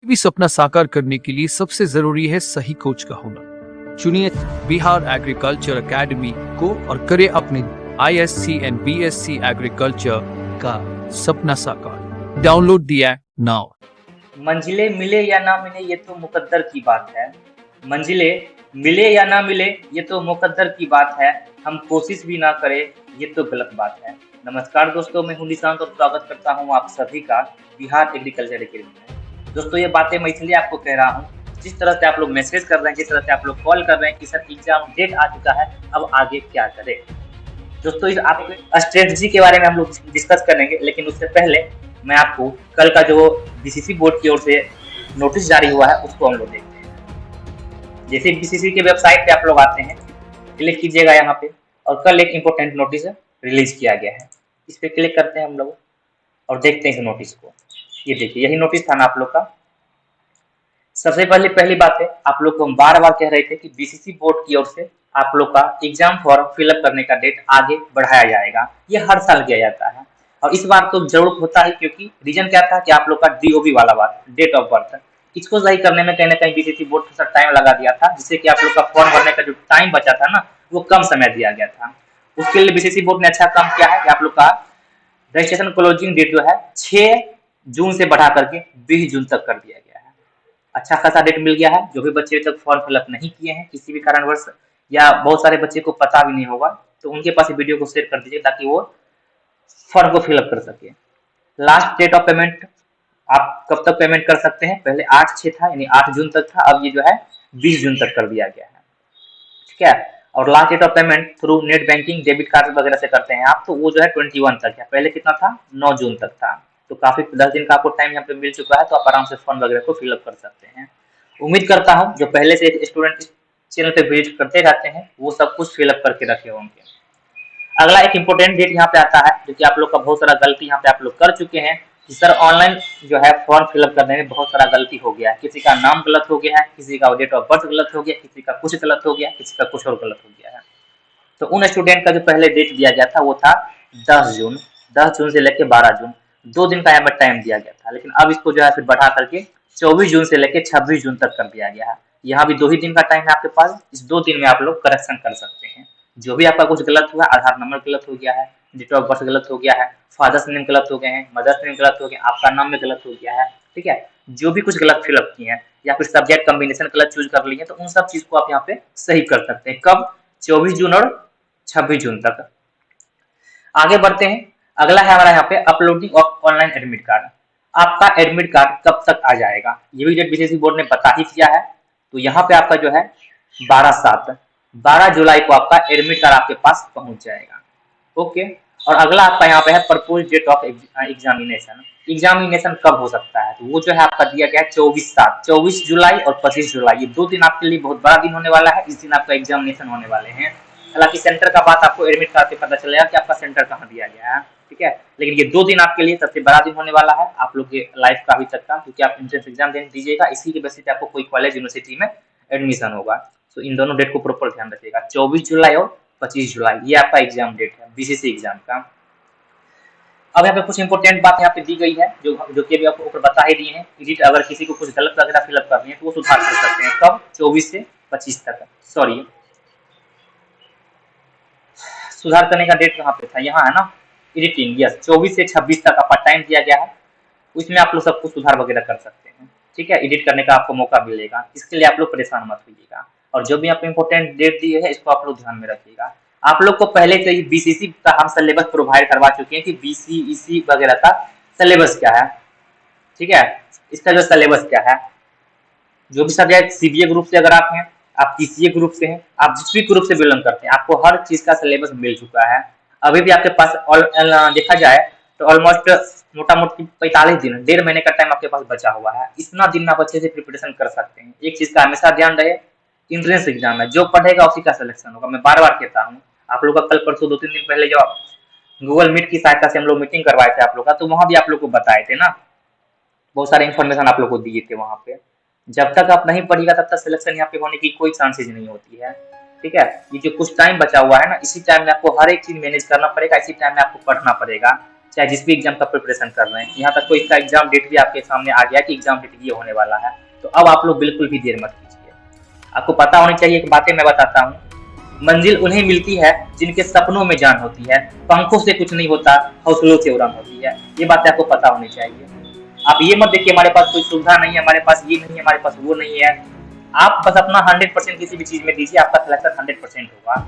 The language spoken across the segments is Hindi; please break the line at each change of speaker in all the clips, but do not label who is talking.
भी सपना साकार करने के लिए सबसे जरूरी है सही कोच का होना। चुनिए बिहार एग्रीकल्चर एकेडमी को और करे अपने ISC एंड BSc एग्रीकल्चर का सपना साकार। Download the app now.
मंजिलें मिले या ना मिले ये तो मुकद्दर की बात है। मंजिलें मिले या ना मिले ये तो मुकद्दर की बात है। हम कोशिश भी ना करें ये तो गलत बात है। नमस्कार दोस्तों, मैं हूं निशांत और स्वागत करता हूं आप सभी का बिहार एग्रीकल्चर एकेडमी में। दोस्तों, ये बातें मैं इसलिए आपको कह रहा हूं, जिस तरह से आप लोग मैसेज कर रहे हैं, जिस तरह से आप लोग कॉल कर रहे हैं कि सर एग्जाम डेट आ चुका है, अब आगे क्या करें। दोस्तों, इस आप स्ट्रेटजी के बारे में हम लोग डिस्कस करेंगे, लेकिन उससे पहले मैं आपको कल का जो BCC बोर्ड की ओर से नोटिस जारी हुआ है उसको हम लोग देखते हैं। जैसे BCC के वेबसाइट पे आप लोग आते हैं, क्लिक कीजिएगा यहाँ पे, और कल एक इम्पोर्टेंट नोटिस रिलीज किया गया है। इस पे क्लिक करते हैं हम लोग और देखते हैं इस नोटिस को। ये देखिए, यही नोटिस था ना आप लोग का। सबसे पहली बात है, आप लोग को हम बार बार कह रहे थे कि BCC बोर्ड की ओर से आप लोग का एग्जाम फॉर्म फिलअप करने का डेट आगे बढ़ाया जाएगा। ये हर साल किया जाता है और इस बार तो जरूर होता है, क्योंकि रीजन क्या था कि आप लोग का DOB वाला बात, डेट ऑफ बर्थ, इसको सही करने में कहीं ना कहीं BCC बोर्ड थोड़ा टाइम लगा दिया था, जिससे कि आप लोग का फॉर्म भरने का जो टाइम बचा था ना, वो कम समय दिया गया था। उसके लिए BCC बोर्ड ने अच्छा काम किया है कि आप लोग का रजिस्ट्रेशन क्लोजिंग डेट जो है 6 जून से बढ़ा करके 20 जून तक कर दिया गया है। अच्छा खासा डेट मिल गया है। जो भी बच्चे तक फॉर्म फिलअप नहीं किए हैं किसी भी कारणवश, या बहुत सारे बच्चे को पता भी नहीं होगा, तो उनके पास वीडियो को शेयर कर दीजिए ताकि वो फॉर्म को फिलअप कर सके। लास्ट डेट ऑफ पेमेंट आप कब तक पेमेंट कर सकते हैं? पहले 8/6 था, यानी 8 जून तक था, अब ये जो है 20 जून तक कर दिया गया है। ठीक है। और last date of payment through net banking, debit card वगैरह से करते हैं आप, तो वो जो है 21 तक है। पहले कितना था? 9 जून तक था। तो काफी 10 दिन का आपको टाइम यहाँ पे मिल चुका है, तो आप आराम से फॉर्म वगैरह को फिलअप कर सकते हैं। उम्मीद करता हूँ जो पहले से स्टूडेंट चैनल पे विजिट करते रहते हैं वो सब कुछ फिलअप करके रखे होंगे। अगला एक इम्पोर्टेंट डेट यहाँ पे आता है, जो कि आप लोग का बहुत सारा गलती यहाँ पे आप लोग कर चुके हैं कि सर ऑनलाइन जो है फॉर्म फिलअप करने में बहुत सारा गलती हो गया है। किसी का नाम गलत हो गया है, किसी का डेट ऑफ बर्थ गलत हो गया, किसी का कुछ गलत हो गया, किसी का कुछ और गलत हो गया है। तो उन स्टूडेंट का जो पहले डेट दिया गया था वो था 10 जून। 10 जून से लेकर 12 जून 2 दिन का यहाँ पर टाइम दिया गया था, लेकिन अब इसको जो है फिर बढ़ा करके 24 जून से लेकर 26 जून तक कर दिया गया है। यहाँ भी 2 ही दिन का टाइम है आपके पास। इस 2 दिन में आप लोग करेक्शन कर सकते हैं। जो भी आपका कुछ गलत हुआ, आधार नंबर गलत हो गया है, डेट ऑफ बर्थ गलत हो गया है, फादर्स नेम गलत हो गए हैं, मदर्स नेम गलत हो गया, आपका नाम में गलत हो गया है, ठीक है, जो भी कुछ गलत फिलअप किए हैं या फिर सब्जेक्ट कॉम्बिनेशन गलत चूज कर लिए, तो उन सब चीज को आप यहाँ पे सही कर सकते हैं। कब? 24 जून और 26 जून तक। आगे बढ़ते हैं। अगला है हमारा यहाँ पे uploading of online admit card. आपका एडमिट कार्ड कब तक आ जाएगा, ये भी डेट BCC बोर्ड ने बता ही दिया है। तो यहाँ पे आपका जो है 12 जुलाई को आपका एडमिट कार्ड आपके पास पहुंच जाएगा। ओके। और अगला आपका यहाँ पे है propose date of examination. Examination कब हो सकता है? तो वो जो है आपका दिया गया है 24 जुलाई और 25 जुलाई। ये 2 दिन आपके लिए बहुत बड़ा दिन होने वाला है। इस दिन आपका एग्जामिनेशन होने वाले हैं। हालांकि सेंटर का बात आपको एडमिट कार्ड से पता चलेगा कि आपका सेंटर कहाँ दिया गया है, ठीक है, लेकिन ये 2 दिन आपके लिए सबसे बड़ा दिन होने वाला है आप लोग के लाइफ का अभी तक का, क्योंकि आप एंट्रेंस एग्जाम देने दीजिएगा, इसी की बेसिस पे आपको कोई कॉलेज यूनिवर्सिटी में एडमिशन होगा। तो इन दोनों डेट को प्रॉपर ध्यान रखिएगा, 24 जुलाई और 25 जुलाई ये आपका एग्जाम डेट है BCC एग्जाम का। अब यहाँ पे कुछ इंपॉर्टेंट बात यहाँ पे दी गई है, जो कि अभी आपको ऊपर बता ही दिए हैं। एडिट, अगर किसी को कुछ गलत वगैरह फिलअप करनी है तो वो सुधार कर सकते हैं। कब? 24 से 25 तक। सॉरी, सुधार करने का डेट कहाँ पे था? यहाँ है ना, एडिटिंग। यस, 24 से 26 तक आपका टाइम दिया गया है, उसमें आप लोग सब कुछ सुधार वगैरह कर सकते हैं, ठीक है। एडिट करने का आपको मौका मिलेगा, इसके लिए आप लोग परेशान मत होइएगा। और जो भी आपको इंपॉर्टेंट डेट दी है इसको आप लोग ध्यान में रखिएगा। आप लोग को पहले से ही BCC का हम सिलेबस प्रोवाइड करवा चुके हैं कि BCEC वगैरह का सिलेबस क्या है, ठीक है, इसका जो सिलेबस क्या है। जो भी सब्जेक्ट CBA ग्रुप से अगर आप हैं, आप PCA ग्रुप से हैं, आप जिस भी ग्रुप से बिलोंग करते हैं, आपको हर चीज का सिलेबस मिल चुका है। अभी भी आपके पास देखा जाए तो ऑलमोस्ट मोटा मोटी 45 दिन, 1.5 महीने का टाइम आपके पास बचा हुआ है। इतना दिन आप अच्छे से प्रिपरेशन कर सकते हैं। एक चीज का हमेशा ध्यान रहे, इंट्रेंस एग्जाम है, जो पढ़ेगा उसी का सिलेक्शन होगा। मैं बार बार कहता हूँ। आप लोग का कल परसों 2-3 दिन पहले जो गूगल मीट की सहायता से हम लोग मीटिंग करवाए थे आप लोग का, तो वहां भी आप लोग को बताए थे ना, बहुत सारे इन्फॉर्मेशन आप लोग को दिए थे वहां पे। जब तक आप नहीं पढ़िएगा तब तक सिलेक्शन यहाँ पे होने की कोई चांसेज नहीं होती है, ठीक है। ये जो कुछ टाइम बचा हुआ है ना, इसी टाइम में आपको हर एक चीज मैनेज करना पड़ेगा, इसी टाइम में आपको पढ़ना पड़ेगा। चाहे जिस भी एग्जाम का प्रिपरेशन कर रहे हैं। यहाँ तक तो इसका एग्जाम डेट भी आपके सामने आ गया कि एग्जाम डेट ये होने वाला है। तो अब आप लोग बिल्कुल भी देर मत कीजिए। आपको पता होनी चाहिए कि बातें मैं बताता हूँ, मंजिल उन्हें मिलती है जिनके सपनों में जान होती है, पंखों से कुछ नहीं होता, हौसलों से उड़ान होती है। ये बातें आपको पता होनी चाहिए। आप ये मत देखिए हमारे पास कोई सुविधा नहीं है, हमारे पास ये नहीं है, हमारे पास वो नहीं है। आप बस अपना 100% किसी भी चीज में दीजिए, आपका सिलेक्शन 100% होगा।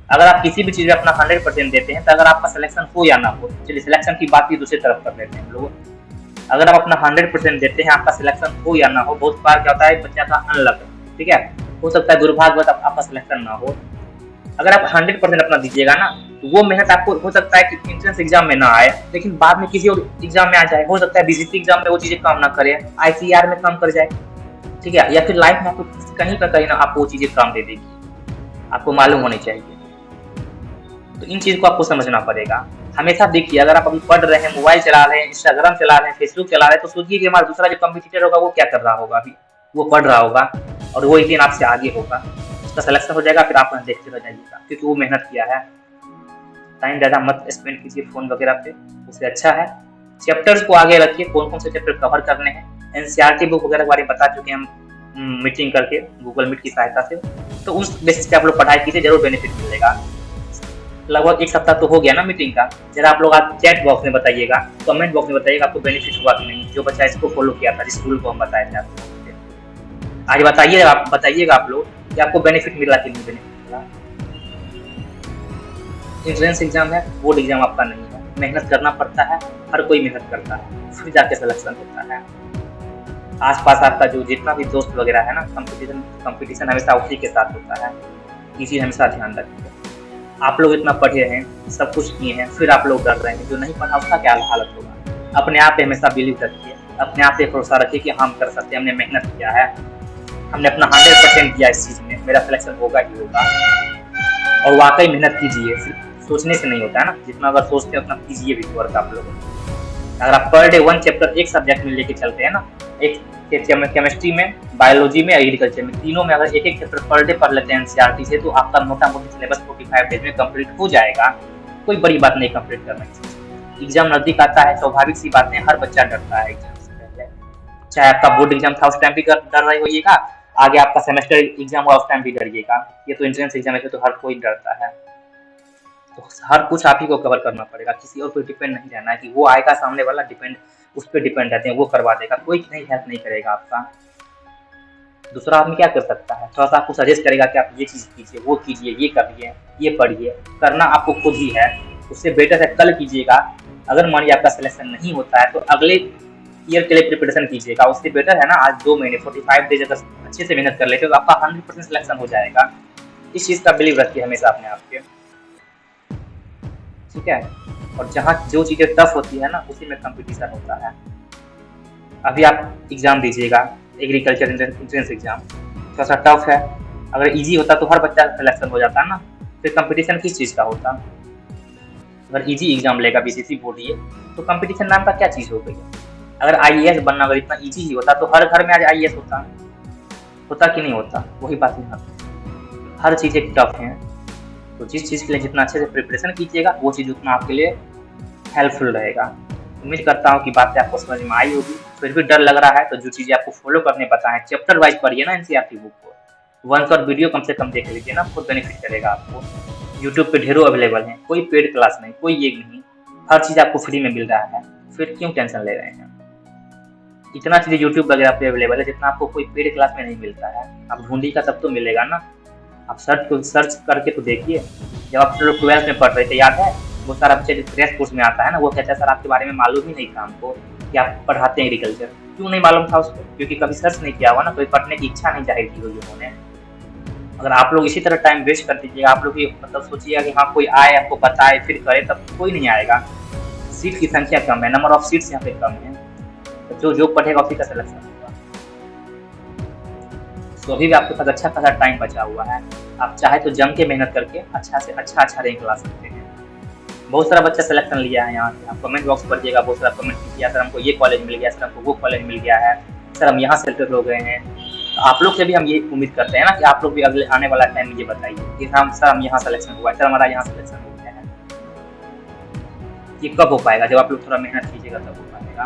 अगर आप किसी भी चीज में अपना 100% देते हैं तो अगर आपका सिलेक्शन हो या ना हो, चलिए सिलेक्शन की बात ही दूसरी तरफ कर लेते हैं हम लोग। अगर आप अपना 100% देते हैं, आपका सिलेक्शन हो या ना हो, बहुत बार क्या होता है बच्चा का अनलक, ठीक है, हो सकता है दुर्भाग्यवश आपका सिलेक्शन ना हो। अगर आप 100% अपना दीजिएगा ना, तो वो मेहनत आपको हो सकता है कि एंट्रेंस एग्जाम में ना आए, लेकिन बाद में किसी और एग्जाम में आ जाए। हो सकता है बीसीसी एग्जाम में वो चीजें काम ना करे, आईसीआर में काम कर जाए, ठीक है, या फिर लाइफ में आपको कहीं पर कहीं ना आपको वो चीजें काम दे देगी। आपको मालूम होनी चाहिए। तो इन चीज को आपको समझना पड़ेगा। हमेशा देखिए, अगर आप अभी पढ़ रहे हैं, मोबाइल चला रहे हैं, इंस्टाग्राम चला रहे हैं, फेसबुक चला रहे हैं, तो सोचिए कि हमारा दूसरा जो कॉम्पिटिटर होगा वो क्या कर रहा होगा। अभी वो पढ़ रहा होगा और वो एक दिन आपसे आगे होगा, उसका सिलेक्शन हो जाएगा, फिर आप देखते रह जाइएगा, क्योंकि वो मेहनत किया है। टाइम ज़्यादा मत स्पेंड कीजिए फोन वगैरह पे, उससे अच्छा है चैप्टर्स को आगे रखिए। कौन कौन से चैप्टर कवर करने हैं, एनसीईआरटी बुक वगैरह के बारे में बता चुके हैं हम मीटिंग करके गूगल मीट की सहायता से। तो उस बेसिस पे आप लोग पढ़ाई कीजिए, जरूर बेनिफिट मिलेगा। लगभग एक सप्ताह तो हो गया ना मीटिंग का, जरा आप लोग आज चैट बॉक्स में बताइएगा, कमेंट बॉक्स में बताइएगा आपको बेनिफिट हुआ कि नहीं, जो बच्चा इसको फॉलो किया था, जिस रूल को हम बताए थे आपको। आज बताइएगा आप लोग कि आपको बेनिफिट मिला कि नहीं बेनिफिट मिला। एंट्रेंस एग्जाम है, बोर्ड एग्जाम आपका नहीं है, मेहनत करना पड़ता है, हर कोई मेहनत करता है, फिर जाके सिलेक्शन होता है। आसपास आपका जो जितना भी दोस्त वगैरह है ना, कंपटीशन हमेशा उसी के साथ होता है। ये चीज हमेशा ध्यान रखिए। आप लोग इतना पढ़े हैं, सब कुछ किए हैं, फिर आप लोग डर रहे हैं, जो नहीं पढ़ा उसका क्या हालत होगा। अपने आप पे हमेशा बिलीव रखिए, अपने आप पे भरोसा रखिए कि हम कर सकते हैं, हमने मेहनत किया है, हमने अपना 100% दिया इस चीज में, मेरा सिलेक्शन होगा ही होगा। और वाकई मेहनत कीजिए, सिर्फ सोचने से नहीं होता है ना, जितना अगर सोचते हैं उतना कीजिए भी वर्क आप लोग। अगर आप पर डे 1 चैप्टर एक सब्जेक्ट में लेके चलते हैं ना, एक केमिस्ट्री में, बायोलॉजी में, एग्रीकल्चर में, तीनों में अगर एक एक चैप्टर पर डे पढ़ लेते हैं एनसीईआरटी से, तो आपका मोटा मोटी सिलेबस 45 डेज में कंप्लीट हो जाएगा। कोई बड़ी बात नहीं कंप्लीट करने की। एग्जाम नजदीक आता है, स्वाभाविक सी बात है, हर बच्चा डरता है एग्जाम से पहले। चाहे आपका बोर्ड एग्जाम था उस टाइम भी डर रहे होइएगा, आगे आपका सेमेस्टर एग्जाम हुआ उस टाइम भी डरिएगा। ये तो एंट्रेंस एग्जाम है तो हर कोई डरता है। तो हर कुछ आप ही को कवर करना पड़ेगा, किसी और पर डिपेंड नहीं रहना है कि वो आएगा सामने वाला, डिपेंड उस पर डिपेंड रहते हैं, वो करवा देगा, कोई नहीं हेल्प नहीं करेगा आपका। दूसरा आदमी क्या कर सकता है, थोड़ा सा आपको सजेस्ट करेगा कि आप ये चीज कीजिए, वो कीजिए, ये करिए, ये पढ़िए। करना आपको खुद ही है, उससे बेटर है कल कीजिएगा। अगर मान लीजिए आपका सिलेक्शन नहीं होता है तो अगले ईयर के लिए प्रिपरेशन कीजिएगा, उससे बेटर है ना आज 2 महीने 45 डेज अगर अच्छे से मेहनत कर लेते तो आपका 100% सिलेक्शन हो जाएगा। इस चीज का बिलीव रखिए हमेशा अपने आप के, ठीक है। और जहाँ जो चीजें टफ होती है ना, उसी में कंपटीशन होता है। अभी आप एग्जाम दीजिएगा, एग्रीकल्चर एंट्रेंस एग्जाम थोड़ा सा टफ है। अगर इजी होता तो हर बच्चा सिलेक्शन हो जाता ना, फिर कंपटीशन किस चीज़ का होता। अगर इजी एग्जाम लेगा बीसीसी बोर्ड ये, तो कंपटीशन नाम का क्या चीज़ हो गई। अगर आईएएस बनना अगर इतना इजी ही होता तो हर घर में आज आईएएस होता कि नहीं होता। वही बात यहाँ हर चीज़ एक टफ है, तो जिस चीज़ के लिए जितना अच्छे से प्रिपरेशन कीजिएगा वो चीज़ उतना आपके लिए हेल्पफुल रहेगा। उम्मीद करता हूँ कि बातें आपको समझ में आई होगी। फिर भी डर लग रहा है तो जो चीज़ें आपको फॉलो करने पता है, चैप्टर वाइज पढ़िए ना एनसीईआरटी बुक को, 1 शॉट वीडियो कम से कम देख लीजिए ना, बहुत बेनिफिट करेगा आपको। यूट्यूब पे ढेरों अवेलेबल हैं, कोई पेड क्लास नहीं, कोई ये नहीं, हर चीज़ आपको फ्री में मिल रहा है, फिर क्यों टेंशन ले रहे हैं। इतना चीज़ें यूट्यूब वगैरह पे अवेलेबल है जितना आपको कोई पेड क्लास में नहीं मिलता है। आप ढूंढिएगा तब तो मिलेगा ना। आप सर्च करके तो देखिए। जब आप लोग 12th में पढ़ रहे थे याद है, वो सारा क्रैश कोर्स में आता है ना, वो कहता है सर आपके बारे में मालूम ही नहीं था हमको कि आप पढ़ाते हैं एग्रीकल्चर। क्यों नहीं मालूम था उसको? क्योंकि कभी सर्च नहीं किया हुआ ना, कोई पढ़ने की इच्छा नहीं जाहिर की होगी उन्होंने। अगर आप लोग इसी तरह टाइम वेस्ट कर दीजिएगा, आप लोग मतलब सोचिएगा कि हाँ कोई आए आपको बताए फिर करे, तब कोई नहीं आएगा। सीट की संख्या कम है, नंबर ऑफ सीट्स यहाँ पे कम है, तो जो पढ़ेगा उसी का सिलेक्शन होगा। तो अभी भी आपके पास अच्छा खासा टाइम बचा हुआ है, आप चाहे तो जम के मेहनत करके अच्छा से अच्छा रैंक ला सकते हैं। बहुत सारा बच्चा सिलेक्शन लिया है यहाँ से, आप कमेंट बॉक्स पढ़िएगा, बहुत सारा कमेंट किया सर हमको ये कॉलेज मिल गया, सर हमको वो कॉलेज मिल गया है, सर हम यहाँ सेलेक्ट हो गए हैं। तो आप लोग से भी हम ये उम्मीद करते हैं ना कि आप लोग भी अगले आने वाला टाइम में ये बताइए कि हम सर हम यहाँ सिलेक्शन हुआ है, सर हमारा यहाँ सिलेक्शन हो गया है। ये कब हो पाएगा, जब आप लोग थोड़ा मेहनत कीजिएगा तब हो पाएगा।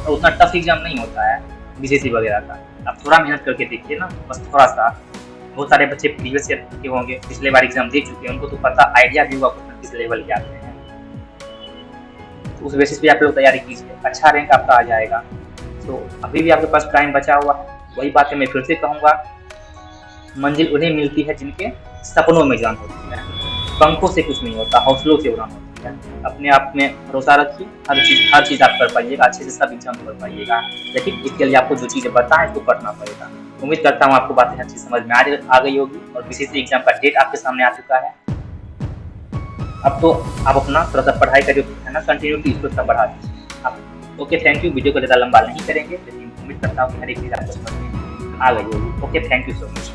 और उतना टफ एग्जाम नहीं होता है बीसीसी वगैरह का, आप थोड़ा मेहनत करके देखिए ना, बस थोड़ा सा। बहुत सारे बच्चे प्रीवियस ईयर के होंगे, पिछले बार एग्जाम दे चुके हैं, उनको तो पता आइडिया भी होगा क्वेश्चन किस लेवल के आते हैं, तो उस बेसिस पे आप लोग तैयारी कीजिए, अच्छा रैंक आपका आ जाएगा। तो अभी भी आपके पास टाइम बचा हुआ है। वही बात है, मैं फिर से कहूँगा, मंजिल उन्हें मिलती है जिनके सपनों में जान होती है, पंखों से कुछ नहीं होता, हौसलों से उड़ान होती है। अपने आप में भरोसा रखिए, हर चीज़ आप कर पाइएगा, अच्छे से सब एग्जाम कर पाइएगा, लेकिन इसके लिए आपको जो चीज़ें बताएं तो करना पड़ेगा। उम्मीद करता हूँ आपको बातें अच्छी समझ में आ गई होगी, और बीसीसी एग्जाम का डेट आपके सामने आ चुका है। अब तो आप अपना थोड़ा सा पढ़ाई का जो है ना कंटिन्यूटी, इसको थोड़ा बढ़ा दीजिए आप। Okay, thank you. वीडियो को ज़्यादा लंबा नहीं करेंगे, लेकिन उम्मीद करता हूँ हर एक चीज़ आपको समझ में आ गई होगी। Okay, thank you so much.